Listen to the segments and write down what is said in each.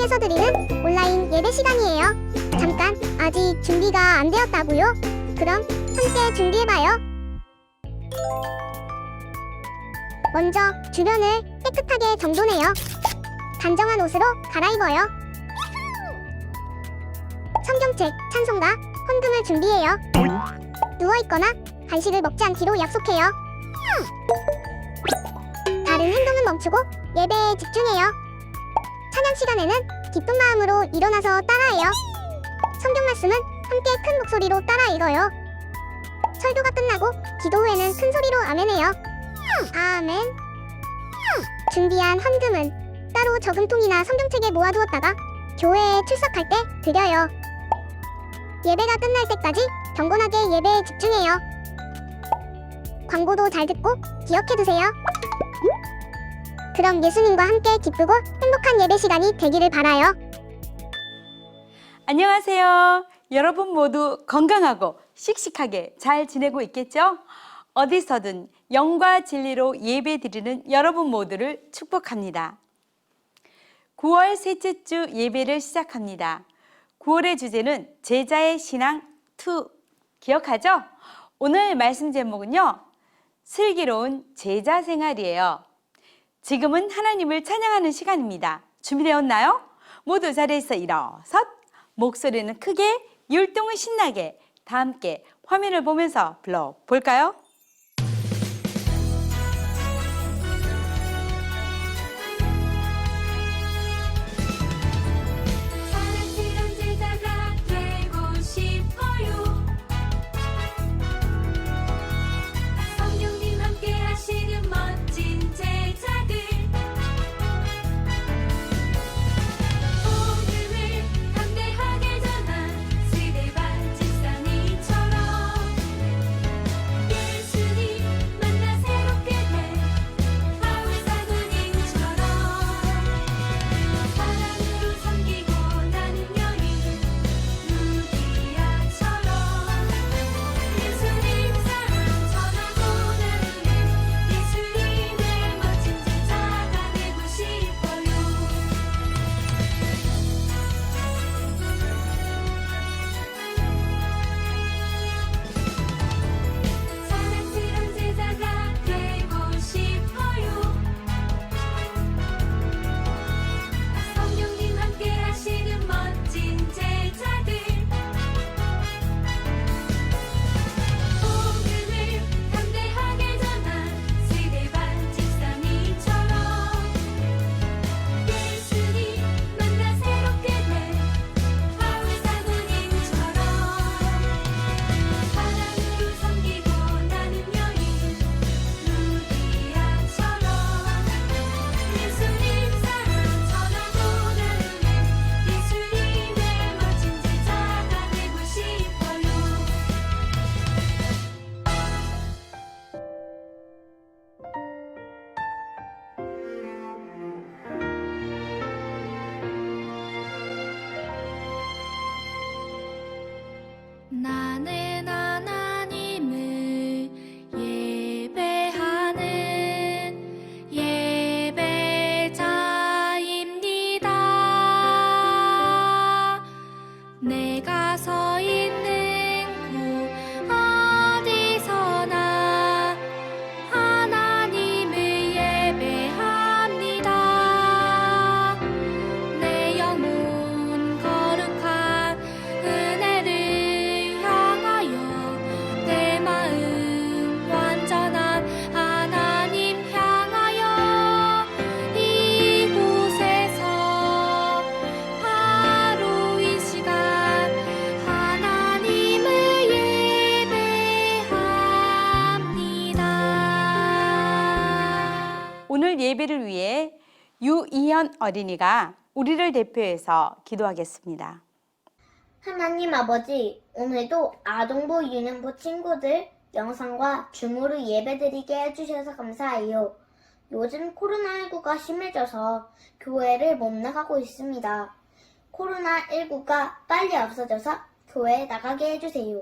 통해서 드리는 온라인 예배 시간이에요. 잠깐, 아직 준비가 안 되었다고요? 그럼 함께 준비해봐요. 먼저 주변을 깨끗하게 정돈해요. 단정한 옷으로 갈아입어요. 성경책, 찬송가, 헌금을 준비해요. 누워있거나 간식을 먹지 않기로 약속해요. 다른 행동은 멈추고 예배에 집중해요. 찬양 시간에는 기쁜 마음으로 일어나서 따라해요. 성경 말씀은 함께 큰 목소리로 따라 읽어요. 설교가 끝나고 기도 후에는 큰 소리로 아멘해요. 아멘. 준비한 헌금은 따로 저금통이나 성경책에 모아두었다가 교회에 출석할 때 드려요. 예배가 끝날 때까지 경건하게 예배에 집중해요. 광고도 잘 듣고 기억해두세요. 그럼 예수님과 함께 기쁘고 행복한 예배 시간이 되기를 바라요. 안녕하세요. 여러분 모두 건강하고 씩씩하게 잘 지내고 있겠죠? 어디서든 영과 진리로 예배 드리는 여러분 모두를 축복합니다. 9월 셋째 주 예배를 시작합니다. 9월의 주제는 제자의 신앙 2 기억하죠? 오늘 말씀 제목은요, 슬기로운 제자 생활이에요. 지금은 하나님을 찬양하는 시간입니다. 준비되었나요? 모두 자리에서 일어서 목소리는 크게, 율동은 신나게 다 함께 화면을 보면서 불러볼까요? 사랑스러운 제자가 되고 싶어요. 성령님 함께 하시는 멋진 제자들, 복음을 담대하게 전한 스데반 집사님처럼 예수님 만나 새롭게 된 바울 사도님처럼 사랑으로 섬기고 나는 여인 루디아처럼 예수님 사랑 전하고 나누는 예수님의 멋진 제자가 되고 싶어요. 사랑스러운 제자가 되고 싶어요. 성령님 함께 하시는 멋진 제자들, 복음을 담대하게 전한 스데반 집사님처럼 예수님 만나 새롭게 된 바울 사도님처럼 사랑으로 섬기고 나는 여인 루디아처럼 예수님 사랑 전하고 나누는 예수님의 멋진 제자가 되고 싶어요. 나는 하나님을 예배하는 예배자입니다. 내가 서 있는 곳 어디서나 하나님을 예배합니다. 내 영혼 거룩한 은혜를 향하여 내 마음 완전한 하나님 향하여 이곳에서 바로 이 시간 하나님을 예배합니다. 오늘 예배를 위해 유이현 어린이가 우리를 대표해서 기도하겠습니다. 하나님 아버지, 오늘도 아동부 유년부 친구들 영상과 줌으로 예배드리게 해주셔서 감사해요. 요즘 코로나19가 심해져서 교회를 못 나가고 있습니다. 코로나19가 빨리 없어져서 교회에 나가게 해주세요.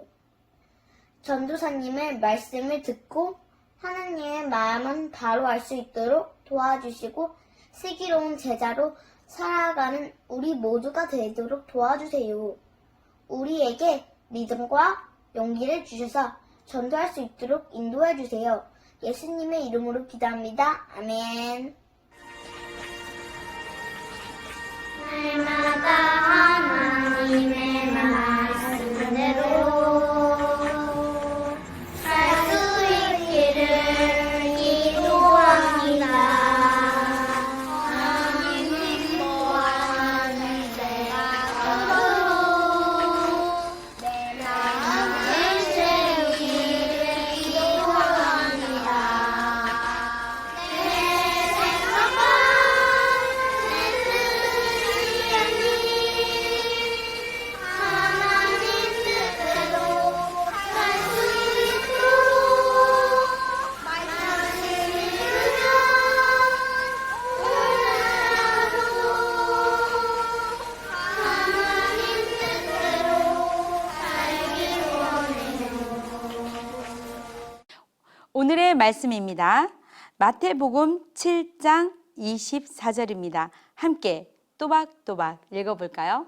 전도사님의 말씀을 듣고 하나님의 마음은 바로 알 수 있도록 도와주시고 슬기로운 제자로 살아가는 우리 모두가 되도록 도와주세요. 우리에게 믿음과 용기를 주셔서 전도할 수 있도록 인도해 주세요. 예수님의 이름으로 기도합니다. 아멘. 날마다 하나님의 말씀대로 살 수 있기를 기도합니다. 하나님 보아하는 내가 내 마음을 세우기를 기도합니다. 내 생각과 내 뜻이 하나님 뜻대로 살 수 있도록 말씀을 들으며 하나님 뜻대로 살기 원해요. 오늘의 말씀입니다. 마태복음 7장 24절입니다. 함께 또박또박 읽어볼까요?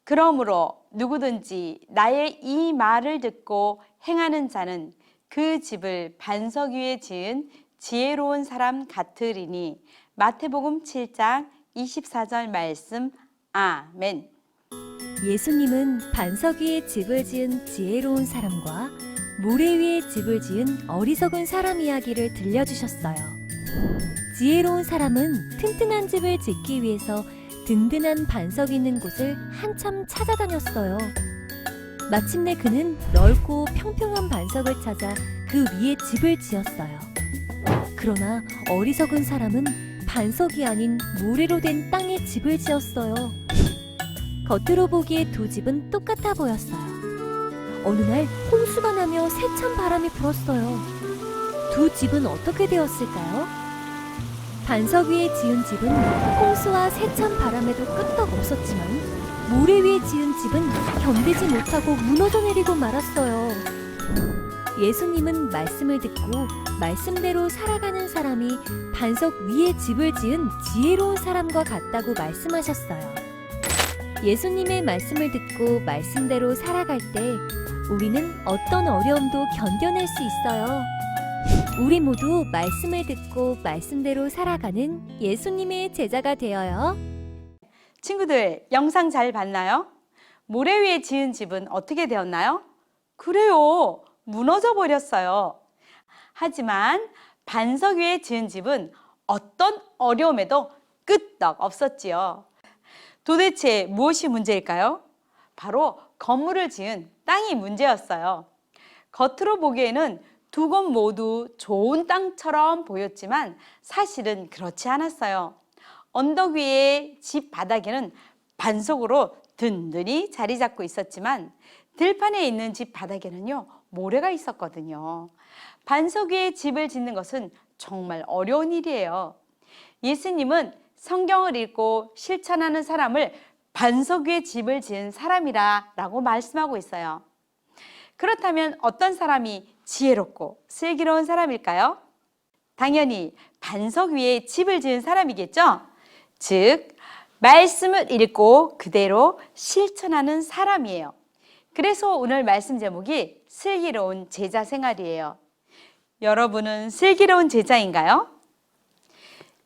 그러므로 누구든지 나의 이 말을 듣고 행하는 자는 그 집을 반석 위에 지은 지혜로운 사람 같으리니. 마태복음 7장 24절 말씀. 아멘. 예수님은 반석 위에 집을 지은 지혜로운 사람과 모래 위에 집을 지은 어리석은 사람 이야기를 들려주셨어요. 지혜로운 사람은 튼튼한 집을 짓기 위해서 든든한 반석 있는 곳을 한참 찾아다녔어요. 마침내 그는 넓고 평평한 반석을 찾아 그 위에 집을 지었어요. 그러나 어리석은 사람은 반석이 아닌 모래로 된 땅에 집을 지었어요. 겉으로 보기에 두 집은 똑같아 보였어요. 어느 날 홍수가 나며 세찬 바람이 불었어요. 두 집은 어떻게 되었을까요? 반석 위에 지은 집은 홍수와 세찬 바람에도 끄떡 없었지만 모래 위에 지은 집은 견디지 못하고 무너져 내리고 말았어요. 예수님은 말씀을 듣고 말씀대로 살아가는 사람이 반석 위에 집을 지은 지혜로운 사람과 같다고 말씀하셨어요. 예수님의 말씀을 듣고 말씀대로 살아갈 때 우리는 어떤 어려움도 견뎌낼 수 있어요. 우리 모두 말씀을 듣고 말씀대로 살아가는 예수님의 제자가 되어요. 친구들, 영상 잘 봤나요? 모래 위에 지은 집은 어떻게 되었나요? 그래요, 무너져 버렸어요. 하지만 반석 위에 지은 집은 어떤 어려움에도 끄떡 없었지요. 도대체 무엇이 문제일까요? 바로 건물을 지은 땅이 문제였어요. 겉으로 보기에는 두 곳 모두 좋은 땅처럼 보였지만 사실은 그렇지 않았어요. 언덕 위에 집 바닥에는 반석으로 든든히 자리 잡고 있었지만 들판에 있는 집 바닥에는요, 모래가 있었거든요. 반석 위에 집을 짓는 것은 정말 어려운 일이에요. 예수님은 성경을 읽고 실천하는 사람을 반석 위에 집을 지은 사람이라고 말씀하고 있어요. 그렇다면 어떤 사람이 지혜롭고 슬기로운 사람일까요? 당연히 반석 위에 집을 지은 사람이겠죠? 즉, 말씀을 읽고 그대로 실천하는 사람이에요. 그래서 오늘 말씀 제목이 슬기로운 제자 생활이에요. 여러분은 슬기로운 제자인가요?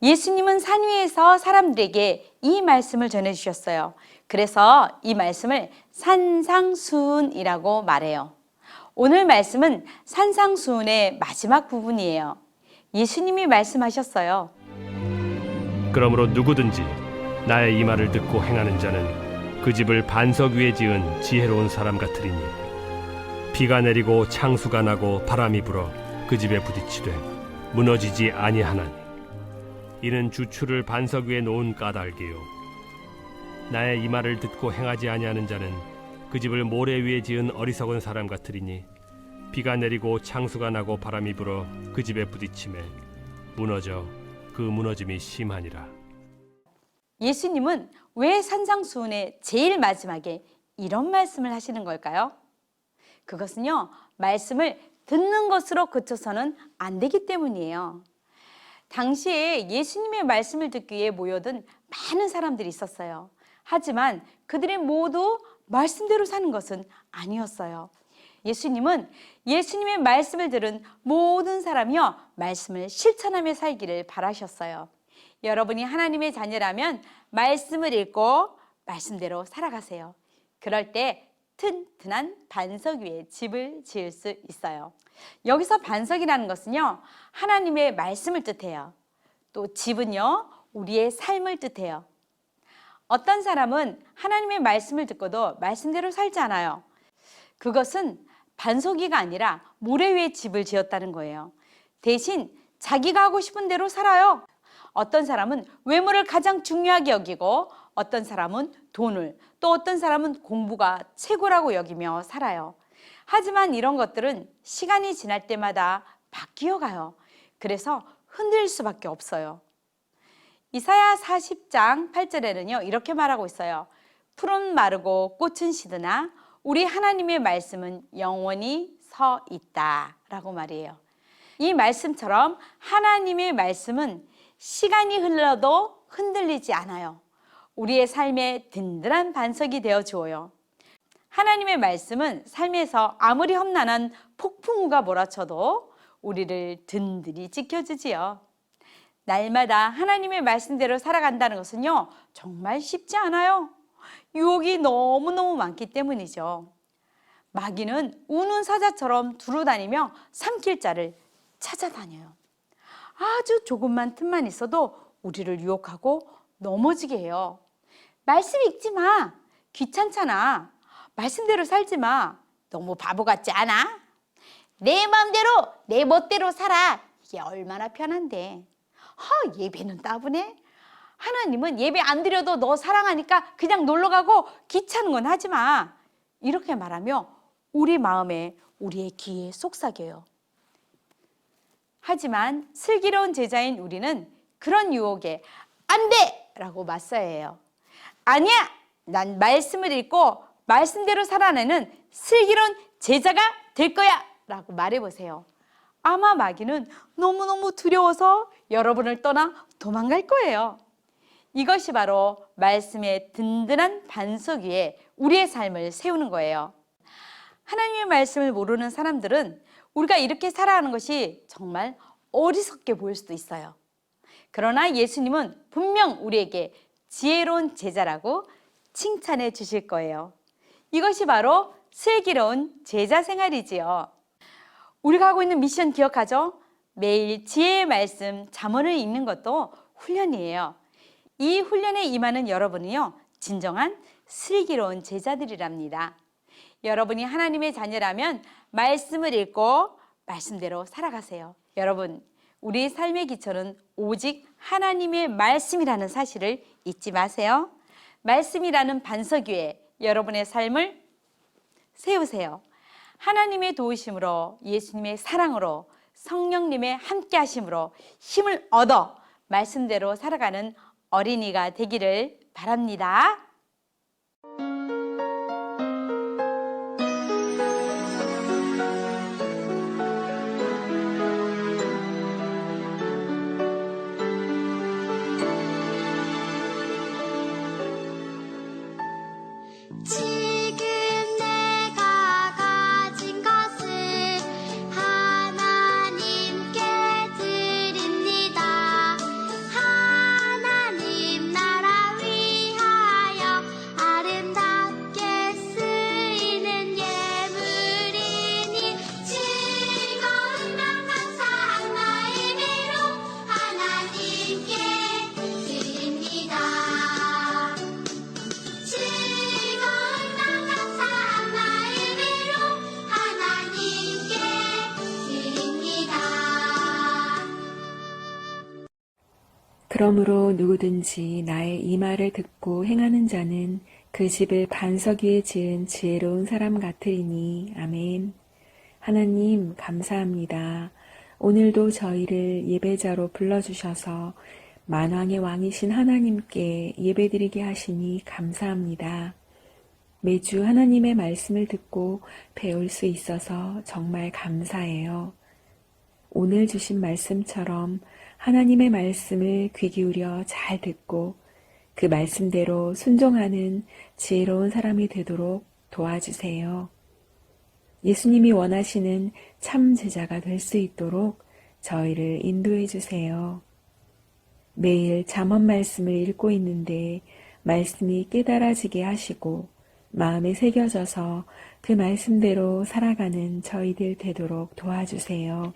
예수님은 산 위에서 사람들에게 이 말씀을 전해주셨어요. 그래서 이 말씀을 산상수훈이라고 말해요. 오늘 말씀은 산상수훈의 마지막 부분이에요. 예수님이 말씀하셨어요. 그러므로 누구든지 나의 이 말을 듣고 행하는 자는 그 집을 반석 위에 지은 지혜로운 사람 같으리니 비가 내리고 창수가 나고 바람이 불어 그 집에 부딪히되 무너지지 아니하나니 이는 주추를 반석 위에 놓은 까닭이요 나의 이 말을 듣고 행하지 아니하는 자는 그 집을 모래 위에 지은 어리석은 사람 같으리니 비가 내리고 창수가 나고 바람이 불어 그 집에 부딪히매 무너져 그 무너짐이 심하니라. 예수님은 왜 산상수훈의 제일 마지막에 이런 말씀을 하시는 걸까요? 그것은요, 말씀을 듣는 것으로 그쳐서는 안 되기 때문이에요. 당시에 예수님의 말씀을 듣기 위해 모여든 많은 사람들이 있었어요. 하지만 그들이 모두 말씀대로 사는 것은 아니었어요. 예수님은 예수님의 말씀을 들은 모든 사람이요 말씀을 실천하며 살기를 바라셨어요. 여러분이 하나님의 자녀라면 말씀을 읽고 말씀대로 살아가세요. 그럴 때 튼튼한 반석 위에 집을 지을 수 있어요. 여기서 반석이라는 것은요 하나님의 말씀을 뜻해요. 또 집은요 우리의 삶을 뜻해요. 어떤 사람은 하나님의 말씀을 듣고도 말씀대로 살지 않아요. 그것은 반석 위가 아니라 모래 위에 집을 지었다는 거예요. 대신 자기가 하고 싶은 대로 살아요. 어떤 사람은 외모를 가장 중요하게 여기고 어떤 사람은 돈을, 또 어떤 사람은 공부가 최고라고 여기며 살아요. 하지만 이런 것들은 시간이 지날 때마다 바뀌어 가요. 그래서 흔들릴 수밖에 없어요. 이사야 40장 8절에는요 이렇게 말하고 있어요. 풀은 마르고 꽃은 시드나 우리 하나님의 말씀은 영원히 서 있다 라고 말이에요. 이 말씀처럼 하나님의 말씀은 시간이 흘러도 흔들리지 않아요. 우리의 삶에 든든한 반석이 되어 주어요. 하나님의 말씀은 삶에서 아무리 험난한 폭풍우가 몰아쳐도 우리를 든든히 지켜주지요. 날마다 하나님의 말씀대로 살아간다는 것은요 정말 쉽지 않아요. 유혹이 너무너무 많기 때문이죠. 마귀는 우는 사자처럼 두루다니며 삼킬 자를 찾아다녀요. 아주 조금만 틈만 있어도 우리를 유혹하고 넘어지게 해요. 말씀 읽지 마. 귀찮잖아. 말씀대로 살지 마. 너무 바보 같지 않아? 내 마음대로 내 멋대로 살아. 이게 얼마나 편한데. 예배는 따분해. 하나님은 예배 안 드려도 너 사랑하니까 그냥 놀러가고 귀찮은 건 하지 마. 이렇게 말하며 우리 마음에 우리의 귀에 속삭여요. 하지만 슬기로운 제자인 우리는 그런 유혹에 안 돼! 라고 맞서야 해요. 아니야! 난 말씀을 읽고 말씀대로 살아내는 슬기로운 제자가 될 거야! 라고 말해보세요. 아마 마귀는 너무너무 두려워서 여러분을 떠나 도망갈 거예요. 이것이 바로 말씀의 든든한 반석 위에 우리의 삶을 세우는 거예요. 하나님의 말씀을 모르는 사람들은 우리가 이렇게 살아가는 것이 정말 어리석게 보일 수도 있어요. 그러나 예수님은 분명 우리에게 지혜로운 제자라고 칭찬해 주실 거예요. 이것이 바로 슬기로운 제자 생활이지요. 우리가 하고 있는 미션 기억하죠? 매일 지혜의 말씀 잠언을 읽는 것도 훈련이에요. 이 훈련에 임하는 여러분이요 진정한 슬기로운 제자들이랍니다. 여러분이 하나님의 자녀라면 말씀을 읽고 말씀대로 살아가세요. 여러분, 우리 삶의 기초는 오직 하나님의 말씀이라는 사실을 잊지 마세요. 말씀이라는 반석 위에 여러분의 삶을 세우세요. 하나님의 도우심으로, 예수님의 사랑으로, 성령님의 함께 하심으로 힘을 얻어 말씀대로 살아가는 어린이가 되기를 바랍니다. 지금 내가 가진 것을 하나님께 드립니다. 하나님 나라 위하여 아름답게 쓰이는 예물이니 즐거운 맘 감사한 마음으로 하나님께 드립니다. 그러므로 누구든지 나의 이 말을 듣고 행하는 자는 그 집을 반석 위에 지은 지혜로운 사람 같으리니. 아멘. 하나님 감사합니다. 오늘도 저희를 예배자로 불러주셔서 만왕의 왕이신 하나님께 예배드리게 하시니 감사합니다. 매주 하나님의 말씀을 듣고 배울 수 있어서 정말 감사해요. 오늘 주신 말씀처럼 하나님의 말씀을 귀 기울여 잘 듣고 그 말씀대로 순종하는 지혜로운 사람이 되도록 도와주세요. 예수님이 원하시는 참 제자가 될 수 있도록 저희를 인도해 주세요. 매일 잠언 말씀을 읽고 있는데 말씀이 깨달아지게 하시고 마음에 새겨져서 그 말씀대로 살아가는 저희들 되도록 도와주세요.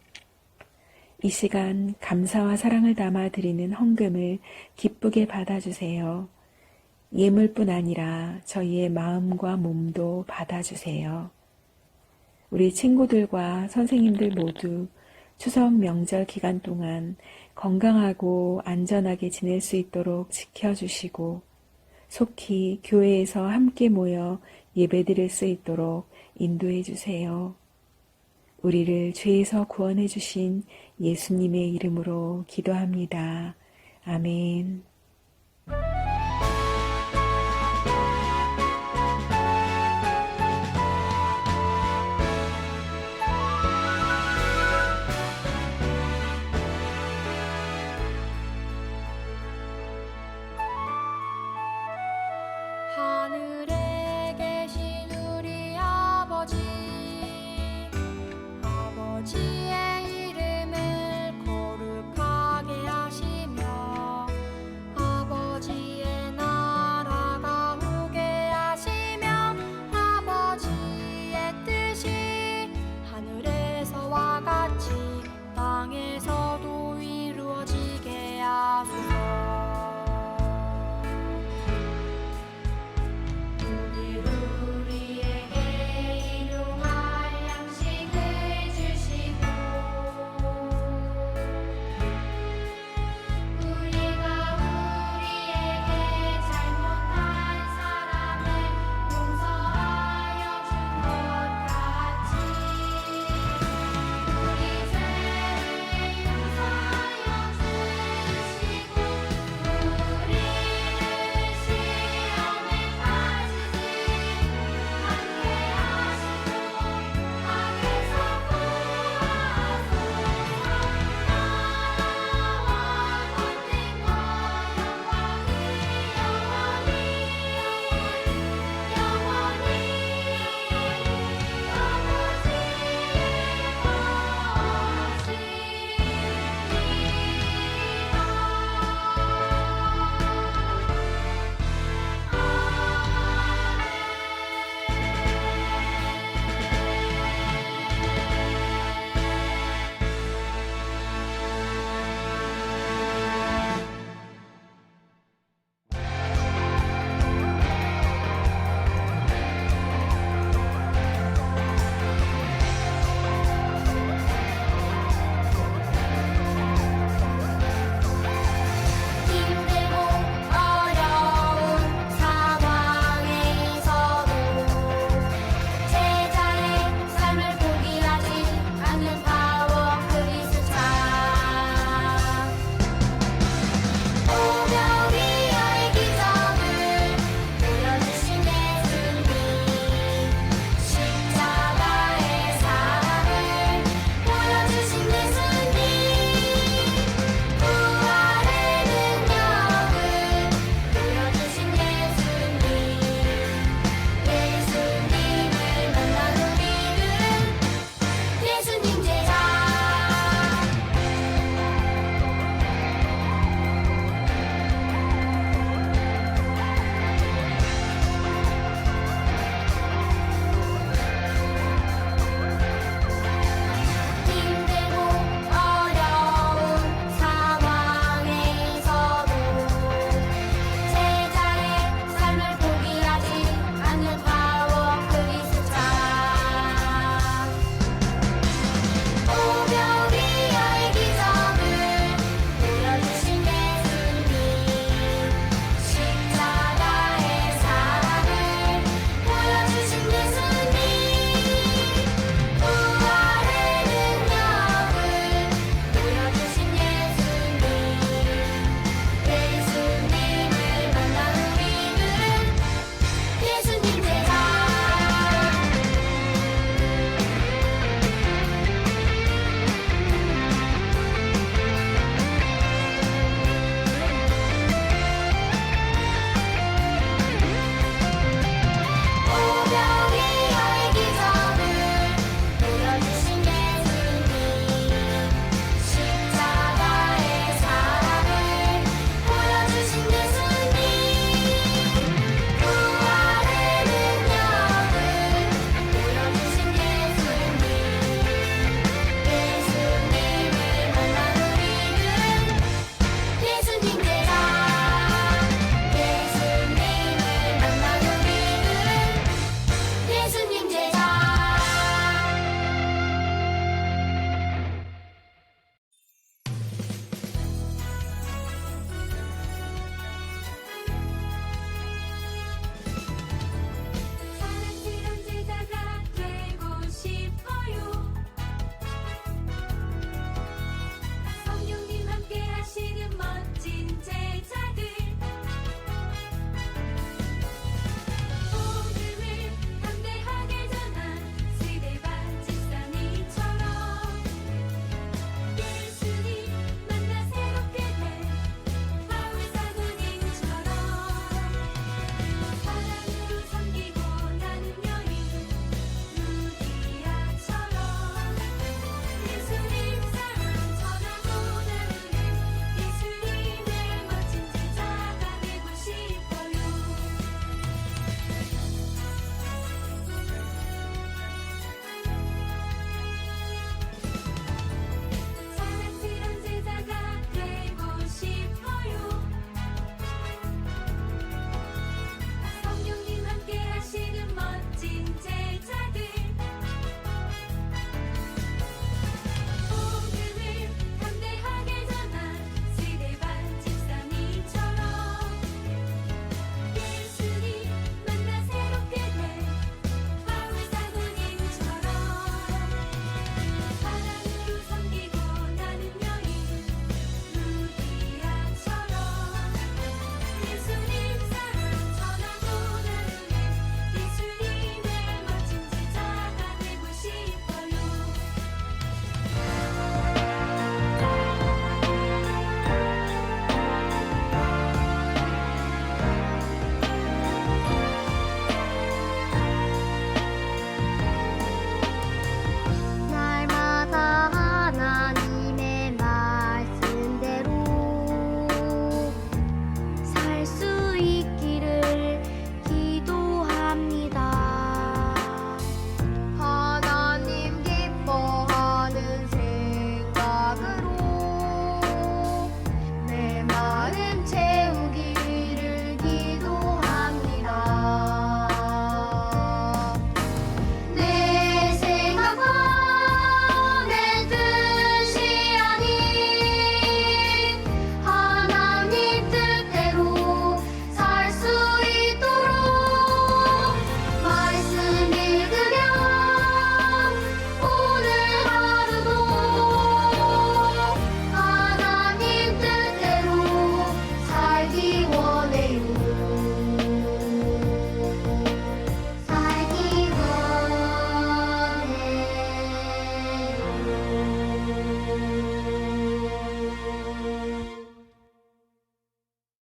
이 시간 감사와 사랑을 담아 드리는 헌금을 기쁘게 받아주세요. 예물뿐 아니라 저희의 마음과 몸도 받아주세요. 우리 친구들과 선생님들 모두 추석 명절 기간 동안 건강하고 안전하게 지낼 수 있도록 지켜주시고 속히 교회에서 함께 모여 예배드릴 수 있도록 인도해 주세요. 우리를 죄에서 구원해 주신 예수님의 이름으로 기도합니다. 아멘.